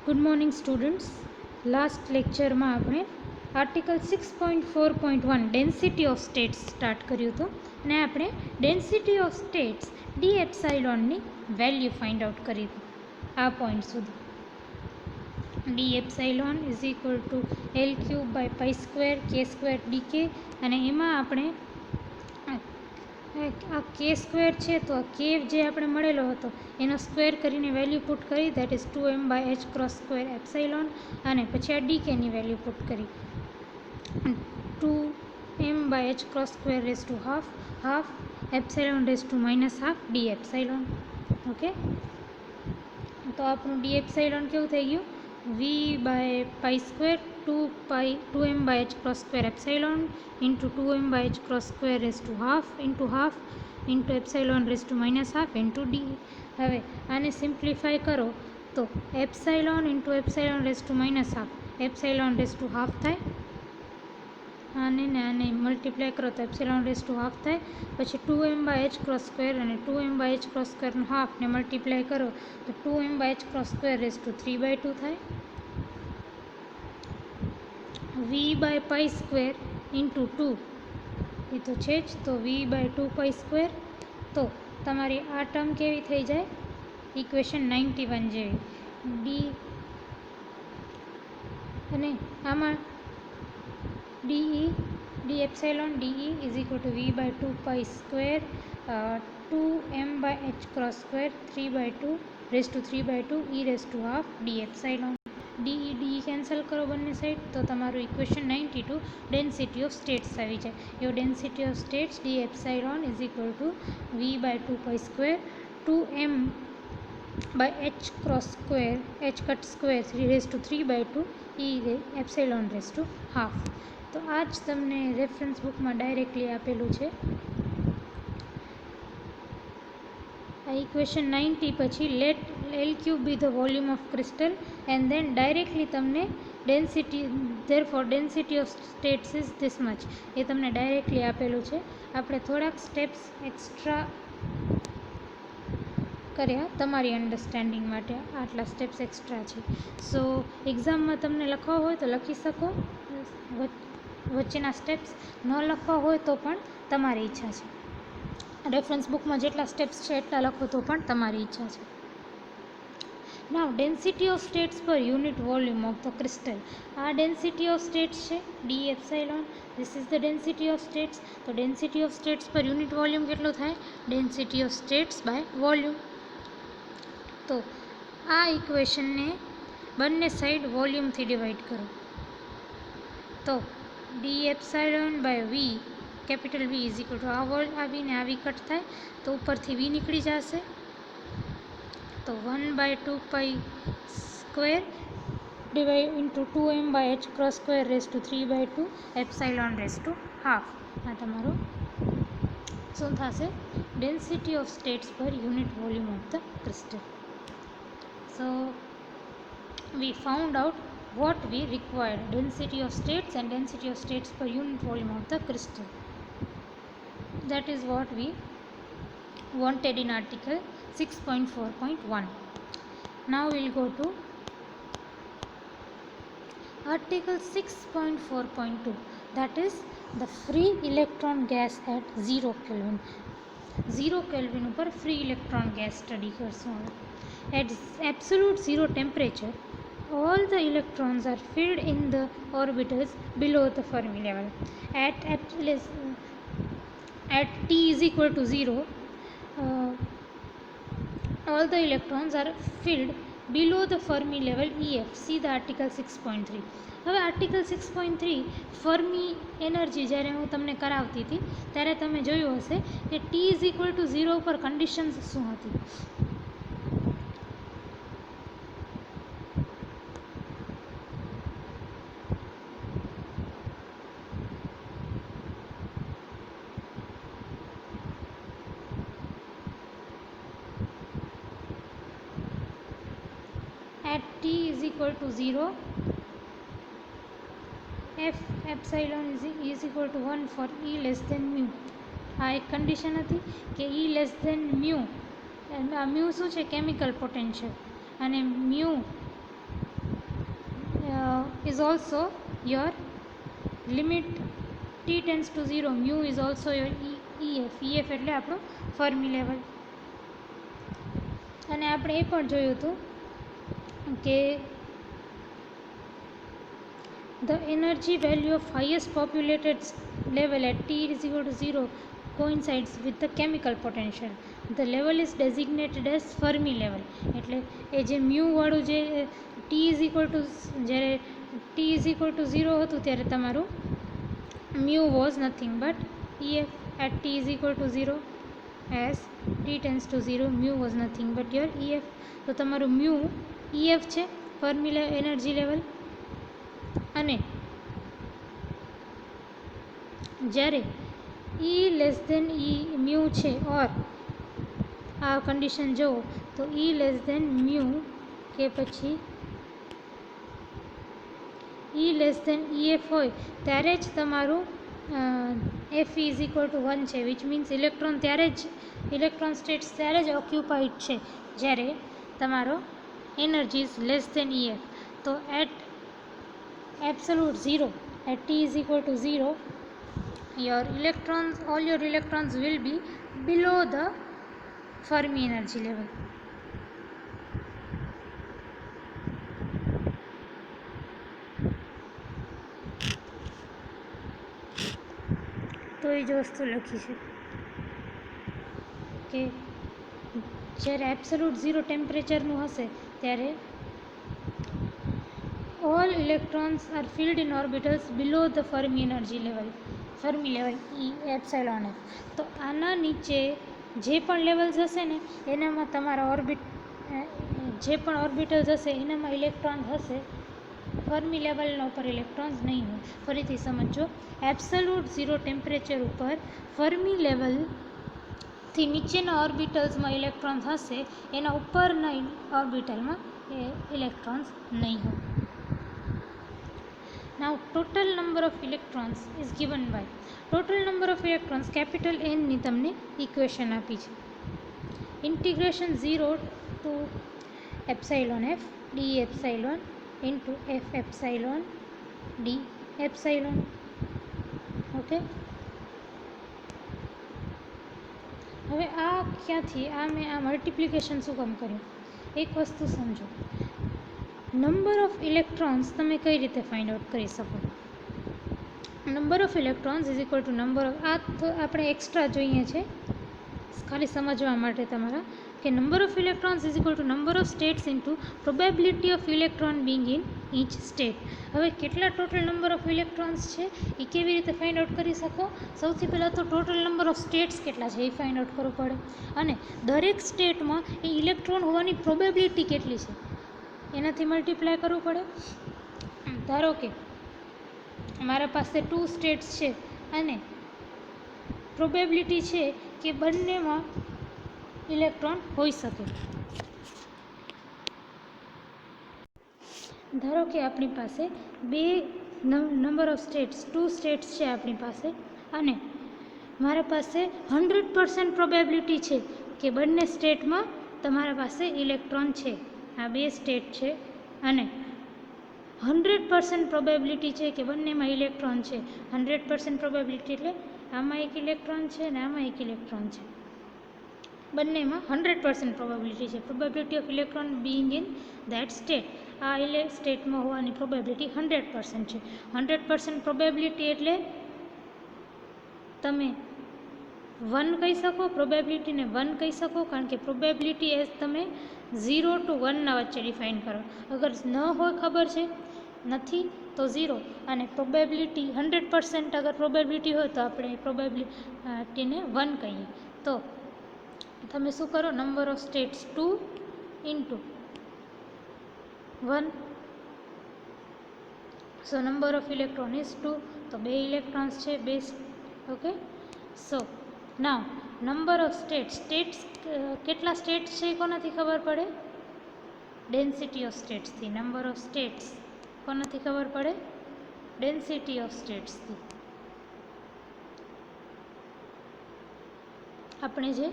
Good morning students. Last લેક્ચરમાં આપણે article 6.4.1 density of states start કર્યું હતું અને આપણે ડેન્સિટી ઓફ સ્ટેટ્સ ડી એપ્સાઇલોનની વેલ્યુ ફાઇન્ડ આઉટ કરી હતી આ પોઈન્ટ સુધી. D epsilon is equal to L cube by pi square K square D K, અને એમાં આપણે આ કે સ્ક્વેર છે તો આ કે જે આપણે મળેલો હતો એનો સ્ક્વેર કરીને વેલ્યુ પુટ કરી, that is 2m by H cross square epsilon, અને પછી આ ડી કેની વેલ્યુ પુટ કરી 2m by H cross square raise to half epsilon raise to minus half D epsilon. Okay, તો આપણું ડી એપ્સાઇલોન કેવું થઈ ગયું? V by pi square 2m by H cross square epsilon into 2m by H cross square raise to half into epsilon raise to minus half into D. હવે આને simplify કરો તો epsilon into epsilon raise to minus half epsilon raise to half થાય, આને multiply કરો તો epsilon rays to half થાય. પછી 2m by H cross square અને 2m બાય એચ ક્રોસ સ્ક્વેરનો હાફને મલ્ટીપ્લાય કરો તો 2m by H cross square raise to 3/2 થાય. V by pi square into 2 એ તો છે જ, તો વી બાય 2 પાઈ સ્ક્વેર. તો તમારી આ ટર્મ કેવી થઈ જાય? ઇક્વેશન 91 જેવી. ડી અને આમાં D epsilon D E is equal to V by 2 pi square 2m by H cross square 3/2 raise to 3/2 E raise to half D epsilon. D cancel કરો બંને સાઈડ તો તમારું ઇક્વેશન 92 ડેન્સિટી ઓફ સ્ટેટ્સ આવી જાય. Your density of states D epsilon is equal to V by 2 pi square 2m by H cross square H cut square 3 raise to 3/2 E epsilon raise to half. તો આ જ તમને reference બુકમાં directly આપેલું છે. આ ઇક્વેશન 90 પછી let L cube be the volume of crystal and then directly તમને density therefore density of states is this much એ તમને ડાયરેક્ટલી આપેલું છે. આપણે થોડાક સ્ટેપ્સ એક્સ્ટ્રા કર્યા તમારી અન્ડરસ્ટેન્ડિંગ માટે, આટલા સ્ટેપ્સ એક્સ્ટ્રા છે. સો એક્ઝામમાં તમને લખવા હોય તો લખી શકો, વચ્ચેના સ્ટેપ્સ ન લખવા હોય તો પણ તમારી ઈચ્છા છે. રેફરન્સ બુકમાં જેટલા સ્ટેપ્સ છે એટલા લખો તો પણ તમારી ઈચ્છા છે. Now density of states per unit volume of the crystal. આ ડેન્સિટી ઓફ સ્ટેટ્સ છે D epsilon, this is the density of states. તો density of states per unit volume કેટલું થાય? Density of states by volume. તો આ ઇક્વેશનને બંને side વોલ્યુમથી ડિવાઈડ કરો તો D epsilon by V capital V is equal to આ વીને આ વી કટ થાય તો ઉપરથી વી નીકળી જશે, તો 1/2 pi square divide into 2m by H cross square raise to 3/2 epsilon raise to half. આ તમારો શું થશે? Density of states per unit volume of the crystal. So we found out what we required, density of states and density of states per unit volume of the crystal. That is what we wanted in article 6.4.1. Now we'll go to article 6.4.2, that is the free electron gas at 0 Kelvin. 0 Kelvin ઉપર free electron gas study કરશું. At absolute zero temperature, all the electrons are filled in the orbitals below the Fermi level. At T is equal to 0, all the electrons are filled below the Fermi level EF. See the article 6.3. હવે article 6.3 fermi energy જ્યારે હું તમને કરાવતી હતી ત્યારે તમે જોયું હશે કે T ઇઝ ઇક્વલ ટુ 0 ઉપર કન્ડિશન્સ શું હતી? At T is equal to 0, F epsilon is equal to 1 for E less than mu. આ એક કન્ડિશન હતી કે E less than mu, આ મ્યુ શું છે? કેમિકલ પોટેન્શિયલ, અને mu is also your limit t tends to 0, mu is also your EF એટલે આપણું ફર્મી લેવલ. અને આપણે એ પણ જોયું હતું કે the energy value of highest populated level at t is equal to 0 coincides with the chemical potential. The level is designated as Fermi level. એટલે એ જે મ્યુ વાળું જે t is equal to જ્યારે t is equal to 0 હતું ત્યારે તમારું mu was nothing but EF at t is equal to 0 as t tends to 0 mu was nothing but your EF. તો તમારું mu EF છે fermi energy level. અને જ્યારે E less than mu છે ઓર આ કન્ડિશન જુઓ તો E લેસ દેન મ્યુ કે પછી E લેસ દેન EF હોય ત્યારે જ તમારું Fe ઇઝ ઇક્વલ ટુ 1 છે, વિચ મીન્સ ઇલેક્ટ્રોન સ્ટેટ્સ ત્યારે જ ઓક્યુપાઈડ છે જ્યારે તમારો energy is less than EF. તો at absolute 0 at t is equal to 0 all your electrons will be below the Fermi energy level. તો એ જ વસ્તુ લખી છે કે જ્યારે એબ્સોલ્યુટ 0 ટેમ્પરેચરનું હશે ત્યારે all electrons are filled in orbitals below the Fermi energy level, Fermi level E epsilon F. તો આના નીચે જે પણ લેવલ્સ હશે ને એનામાં તમારા જે પણ ઓર્બિટલ્સ હશે એનામાં ઇલેક્ટ્રોન હશે, ફર્મી લેવલના ઉપર ઇલેક્ટ્રોન્સ નહીં હોય. ફરીથી સમજો, એબ્સોલ્યુટ 0 ટેમ્પરેચર ઉપર ફર્મી લેવલથી નીચેના ઓર્બિટલ્સમાં ઇલેક્ટ્રોન્સ હશે, એના ઉપરના ઓર્બિટલમાં ઇલેક્ટ્રોન્સ નહીં હોય. Now total number of electrons is given by total number of electrons capital N ની તમને ઇક્વેશન આપી છે. Integration 0 to epsilon f d epsilon into f epsilon d epsilon. Okay, હવે આ ક્યાંથી મેં આ મલ્ટિપ્લિકેશન શું કામ કર્યું એક વસ્તુ સમજો. નંબર ઓફ ઇલેક્ટ્રોન્સ તમે કઈ રીતે ફાઇન્ડ આઉટ કરી શકો? Number of electrons is equal to number of, આ તો આપણે એક્સ્ટ્રા જોઈએ છે ખાલી સમજવા માટે તમારા, કે number of electrons is equal to number of states into probability of electron being in each state. હવે કેટલા ટોટલ નંબર ઓફ ઇલેક્ટ્રોન્સ છે એ કેવી રીતે ફાઇન્ડ આઉટ કરી શકો? સૌથી પહેલાં તો ટોટલ નંબર ઓફ સ્ટેટ્સ કેટલા છે એ ફાઇન્ડ આઉટ કરવું પડે, અને દરેક સ્ટેટમાં એ ઇલેક્ટ્રોન હોવાની પ્રોબેબિલિટી કેટલી છે એનાથી મલ્ટીપ્લાય કરવું પડે. ધારો કે મારા પાસે 2 સ્ટેટ્સ છે અને પ્રોબેબિલિટી છે કે બંનેમાં ઇલેક્ટ્રોન હોઈ શકે. ધારો કે આપણી પાસે નંબર ઓફ સ્ટેટ્સ 2 સ્ટેટ્સ છે આપણી પાસે, અને મારા પાસે 100% પ્રોબેબિલિટી છે કે બંને સ્ટેટમાં તમારા પાસે ઇલેક્ટ્રોન છે. આ 2 સ્ટેટ છે અને 100% પ્રોબેબિલિટી છે કે બંનેમાં ઇલેક્ટ્રોન છે. 100% પ્રોબેબિલિટી એટલે આમાં એક ઇલેક્ટ્રોન છે અને આમાં એક ઇલેક્ટ્રોન છે, બંનેમાં 100% પ્રોબેબિલિટી છે. Probability of electron being in that state, આ સ્ટેટમાં હોવાની પ્રોબેબિલિટી 100% છે. 100% પ્રોબેબિલિટી એટલે તમે 1 કહી શકો, પ્રોબેબિલિટીને 1 કહી શકો, કારણ કે પ્રોબેબિલિટી એઝ તમે 0 to 1 ના વચ્ચે ડિફાઇન કરો. અગર ન હોય ખબર છે નથી તો 0, અને પ્રોબેબિલિટી 100% અગર પ્રોબેબિલિટી હોય તો આપણે પ્રોબેબિલિટીને 1 કહીએ. તો તમે શું કરો, number of states 2 into 1, so number of electron is 2, તો 2 ઇલેક્ટ્રોન્સ છે 2. Okay, so now number of states કેટલા સ્ટેટ્સ છે એ કોનાથી ખબર પડે? ડેન્સિટી ઓફ સ્ટેટ્સથી. નંબર ઓફ સ્ટેટ્સ કોનાથી ખબર પડે? ડેન્સિટી ઓફ સ્ટેટ્સથી. આપણે જે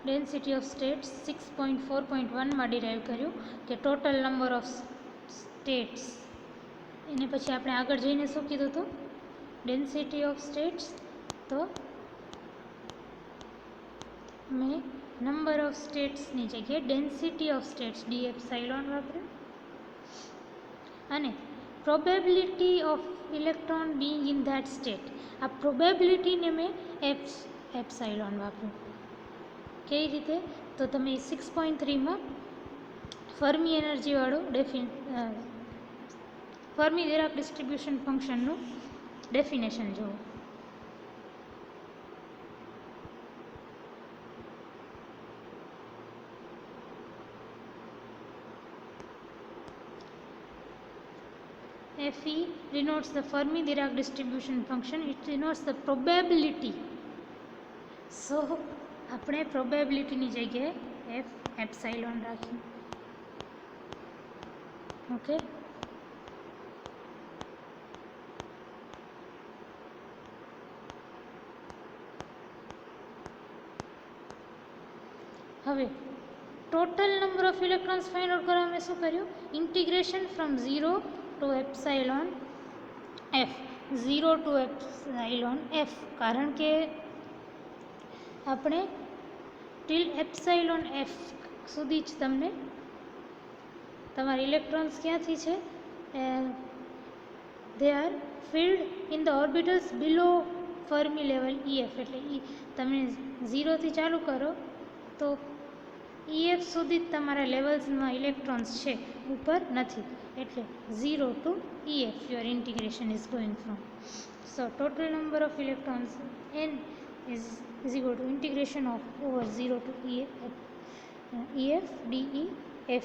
ડેન્સિટી ઓફ સ્ટેટ્સ 6.4.1 માં ડિરાઈવ કર્યું કે ટોટલ નંબર ઓફ સ્ટેટ્સ એને પછી આપણે આગળ જઈને શું કીધું હતું, ડેન્સિટી ઓફ સ્ટેટ્સ, તો મેં નંબર ઓફ સ્ટેટ્સની જગ્યાએ density of states D epsilon વાપર્યું, અને probability of electron being in that state, આ પ્રોબેબિલિટીને મેં એપ્સાઇલોન વાપર્યું. કઈ રીતે, તો તમે 6.3માં ફર્મી એનર્જીવાળું ફર્મી ડિરાક ડિસ્ટ્રીબ્યુશન ફંક્શનનું ડેફિનેશન જુઓ. Fe denotes the Fermi Dirac distribution function. It denotes the probability. So આપણે પ્રોબેબિલિટીની જગ્યાએ એફ એપ્સાઇલોન રાખી. ઓકે, હવે total number of electrons find out કરવા મેં શું કર્યું, integration from 0 to epsilon F, 0 to epsilon F, કારણ કે આપણે ટીલ એપ્સાઇલોન એફ સુધી જ તમને તમારા ઇલેક્ટ્રોન્સ ક્યાંથી છે, they are field in the orbitals below fermi level EF, એટલે તમે 0થી ચાલુ કરો તો EF સુધી જ તમારા લેવલ્સમાં ઇલેક્ટ્રોન્સ છે, ઉપર નથી, એટલે 0 to EF your integration is going from. So total number of electrons n is equal to integration of over 0 to EF dE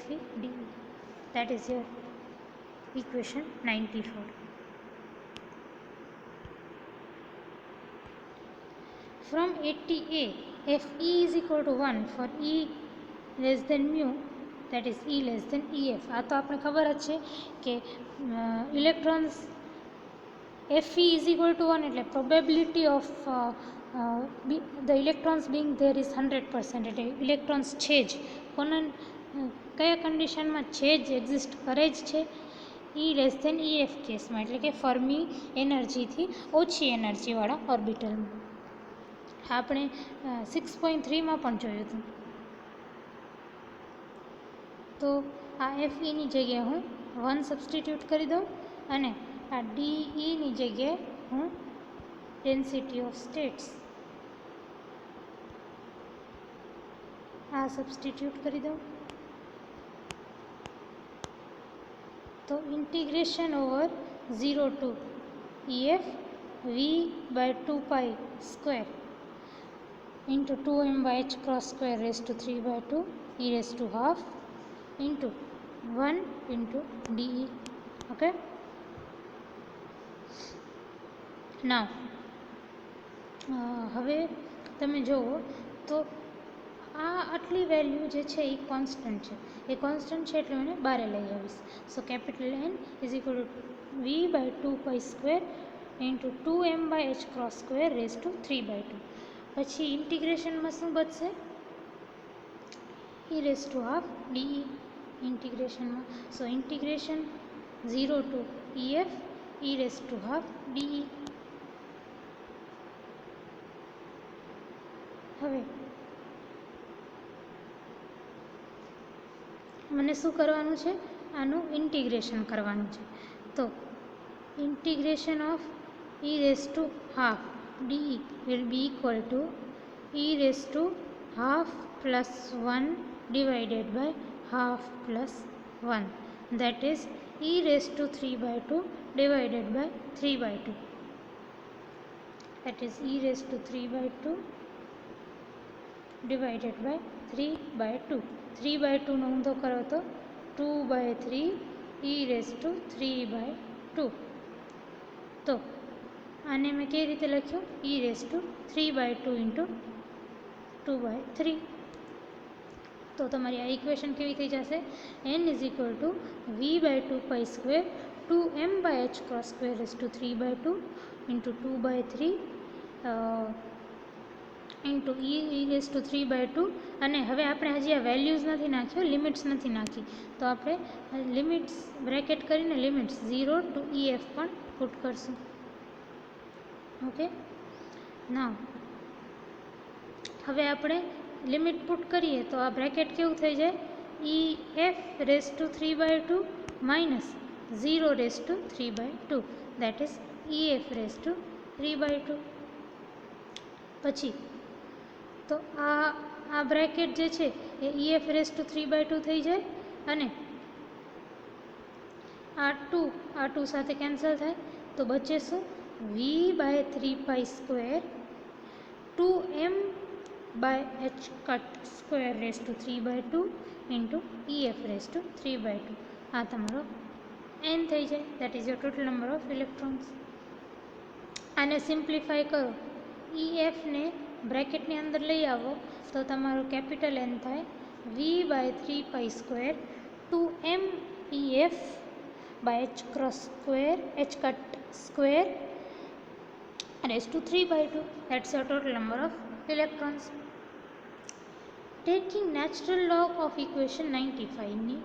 Fe dE. That is your equation 94. From 80A, Fe is equal to 1 for E less than mu, that is E less than EF. આ તો આપણે ખબર જ છે કે electrons Fe is equal to 1 એટલે probability of the electrons Bing there is 100%, એટલે electrons છે જ, કયા કન્ડિશનમાં છે જ, એક્ઝિસ્ટ કરે જ છે, E લેસ ધેન EF કેસમાં, એટલે કે ફર્મી એનર્જીથી ઓછી એનર્જીવાળા ઓર્બિટલમાં. આપણે 6.3માં પણ જોયું હતું. તો આ Feની જગ્યાએ હું 1 સબસ્ટિટ્યૂટ કરી દઉં, અને આ DEની જગ્યાએ હું ડેન્સિટી ઓફ સ્ટેટ્સ આ સબસ્ટિટ્યૂટ કરી દઉં. તો integration over 0 to EF V by 2 pi square into 2m by h cross square raised to 3 by 2 e raised to half into 1 into DE. Okay, now હવે તમે જુઓ તો આ આટલી વેલ્યુ જે છે એ કોન્સ્ટન્ટ છે, એ કોન્સ્ટન્ટ છે એટલે મને બારે લઈ આવીશ. So capital N is equal to V by 2 pi square into 2m by h cross square raised to 3 by 2. પછી ઇન્ટિગ્રેશનમાં શું બચશે, e raised to half DE ઇન્ટિગ્રેશનમાં. So integration 0 to EF e raised to half DE. હવે મને શું કરવાનું છે, આનું ઇન્ટિગ્રેશન કરવાનું છે. તો integration of e raised to half DE will be equal to e raised to half plus 1 divided by half plus 1, that is e raised to 3 by 2 divided by 3 by 2, that is e raised to 3 by 2 divided by 3 by 2. 3 by 2 નો ઊંધો કરો તો 2 by 3 e raised to 3 by 2. તો આને મેં કેવી રીતે લખ્યું, e raised to 3 by 2 into 2 by 3. તો તમારી આ ઇક્વેશન કેવી થઈ જશે, n is equal to v by 2 pi square 2m by h cross square raised to 3 by 2 into 2 by 3 into E raise to 3/2 અને હવે આપણે હજી આ વેલ્યુઝ નથી નાખ્યો, લિમિટ્સ નથી નાખી, તો આપણે લિમિટ્સ બ્રેકેટ કરીને લિમિટ્સ 0 ટુ EF પણ પુટ કરશું. ઓકે, ના હવે આપણે લિમિટ પુટ કરીએ તો આ બ્રેકેટ કેવું થઈ જાય, EF raise to 3/2 minus 0 raise to 3/2 is ઇઝ EF રેઝ ટુ 3/2. પછી તો આ બ્રેકેટ જે છે એ EF રેઝ ટુ 3/2 થઈ જાય અને આ 2 સાથે કેન્સલ થાય તો બચે શું, V/3π² 2m/h² raise to 3/2 into EF raise to 3/2. આ તમારો n થઈ જાય, that is your total number of electrons. આને સિમ્પ્લિફાય કરો, EFને બ્રેકેટની અંદર લઈ આવો તો તમારું કેપિટલ N થાય V/3π² 2mEF/h² raised to 3/2. That's your total number of electrons. Taking natural log of equation 95 ની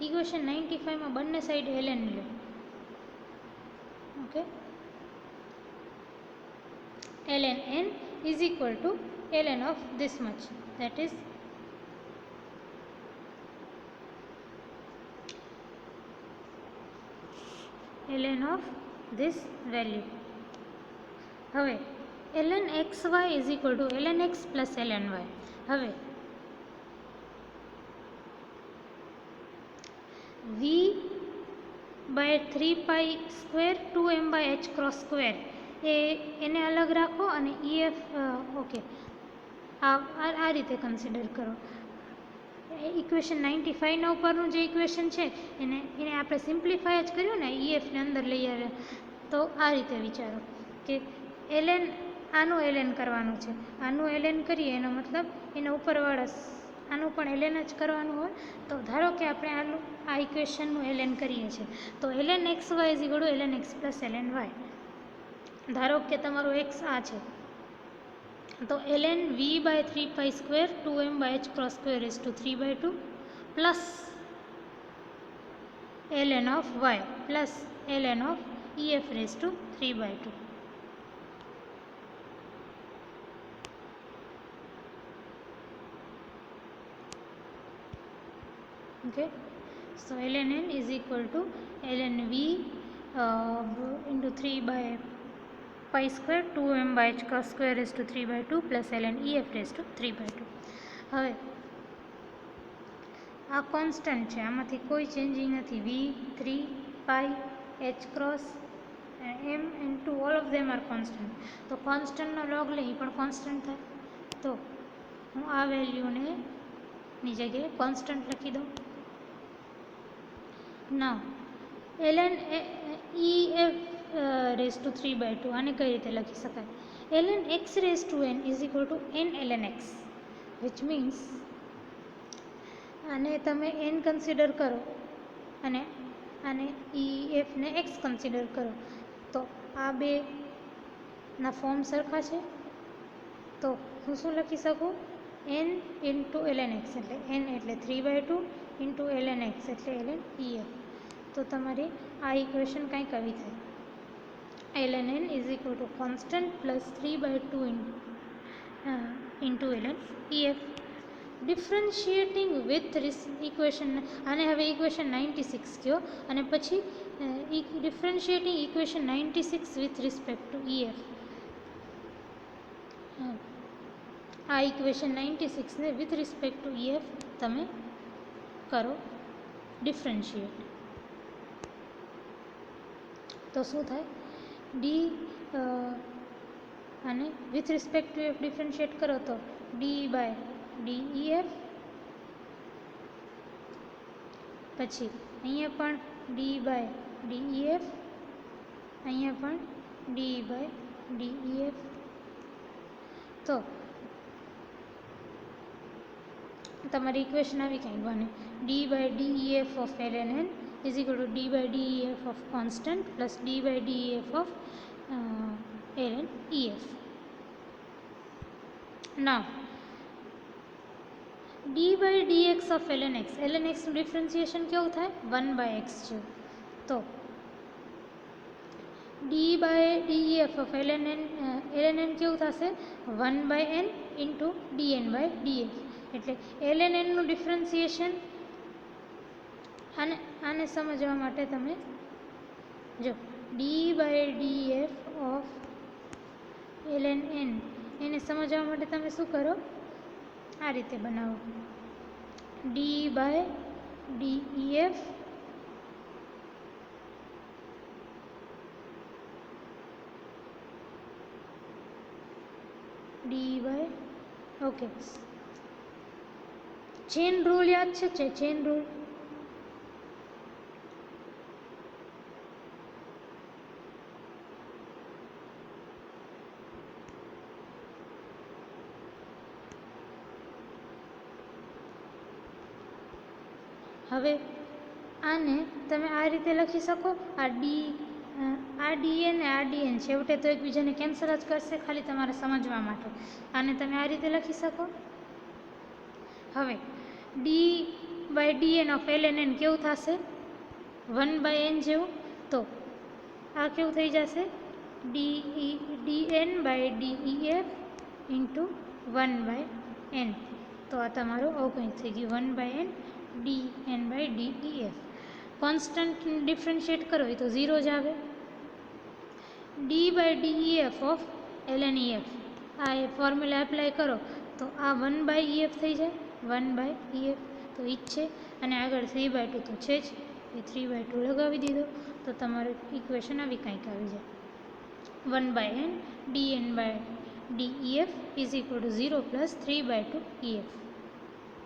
equation 95 માં બંને સાઈડ ln લો. Okay, ln n is equal to ln of this much, that is ln of this value. હવે ln xy is equal to ln x plus ln y. હવે V/3π² 2m/h² એને અલગ રાખો અને EF okay આ રીતે consider કરો. Equation 95 ઉપરનું જે ઇક્વેશન છે એને આપણે સિમ્પ્લિફાય જ કર્યું ને, EFને અંદર લઈ આવ્યા, તો આ રીતે વિચારો કે ln આનું ln કરવાનું છે, આનું ln કરીએ એનો મતલબ એના ઉપરવાળા આનું પણ ln જ કરવાનું હોય. તો ધારો કે આપણે આ ઇક્વેશનનું ln કરીએ છીએ તો ln xy is equal to ln x plus ln y. ધારો કે તમારું x આ છે તો ln V/3π² 2m/h² raised to 3/2 plus ln of y plus ln of EF raised to 3/2. Okay, so ln n is equal to ln V into 3/π² 2m/h² raised to 3/2 plus ln EF raised to 3/2. હવે આ constant છે, આમાંથી કોઈ changing નથી. V/3π m into all of them are constant. તો કોન્સ્ટન્ટનો log લઈ પણ constant થાય, તો હું આ વેલ્યુને ની જગ્યાએ કોન્સ્ટન્ટ લખી દઉં. નાઉ ln EF raised to 3/2 આને કઈ રીતે લખી શકાય, ln x raised to n is equal to n ln x, which means આને તમે n કન્સિડર કરો અને આને EF ને x કન્સિડર કરો તો આ બે ના ફોર્મ સરખા છે. તો હું શું લખી શકું, n ઇન્ટુ ln x એટલે n એટલે 3/2 ઇન્ટુ ln x એટલે ln EF. તો તમારી આ ઇક્વેશન કંઈક આવી થાય, ln n is equal to constant plus 3/2 into ln EF. Differentiating with equation, આને હવે ઇક્વેશન 96 કહો અને પછી differentiating equation 96 with respect to EF. આ ઇક્વેશન 96 ને વિથ રિસ્પેક્ટ ટુ EF તમે કરો ડિફરન્શિએટ, તો શું થાય, આને with respect to EF differentiate કરો તો d/dEF, પછી અહીંયા પણ d/dEF, અહીંયા પણ d/dEF. તો તમારી ઇક્વેશન આવી કંઈક બને, d/dEF of ln n is equal to d/dEF of constant plus d/dEF of ln EF. Now D by D X of ln x, ln xનું ડિફરન્સિએશન કેવું થાય? 1/x જેવું. તો D by D F of ln n કેવું થશે? 1/n into dn by dx. એટલે ln nનું differentiation આને સમજવા માટે તમે જો D by D F of ln n એને સમજવા માટે તમે શું કરો? આ રીતે બનાવો. D by D F D by okay. Chain rule યાદ છે? ચેન રૂલ હવે આને તમે આ રીતે લખી શકો. આ ડીએ ને આ ડીએન છેવટે તો એકબીજાને કેન્સલ જ કરશે, ખાલી તમારે સમજવા માટે. આને તમે આ રીતે લખી શકો. હવે D by D N of ln n કેવું થશે? 1/n જેવું. તો આ કેવું થઈ જશે? dn by D F into 1/n. તો આ તમારું આવું કંઈક થઈ ગયું, 1/n dn by D F. Constant differentiate કરો એ તો 0 જ આવે. D by D F of ln F, આ એ ફોર્મ્યુલા એપ્લાય કરો તો આ 1/EF થઈ જાય, 1/EF તો ઈ જ છે. અને આગળ 3/2 તો છે જ, એ 3/2 લગાવી દીધો તો તમારું ઇક્વેશન આવી કંઈક આવી જાય. 1/n dn by D F is equal to 0 plus 3/2 EF.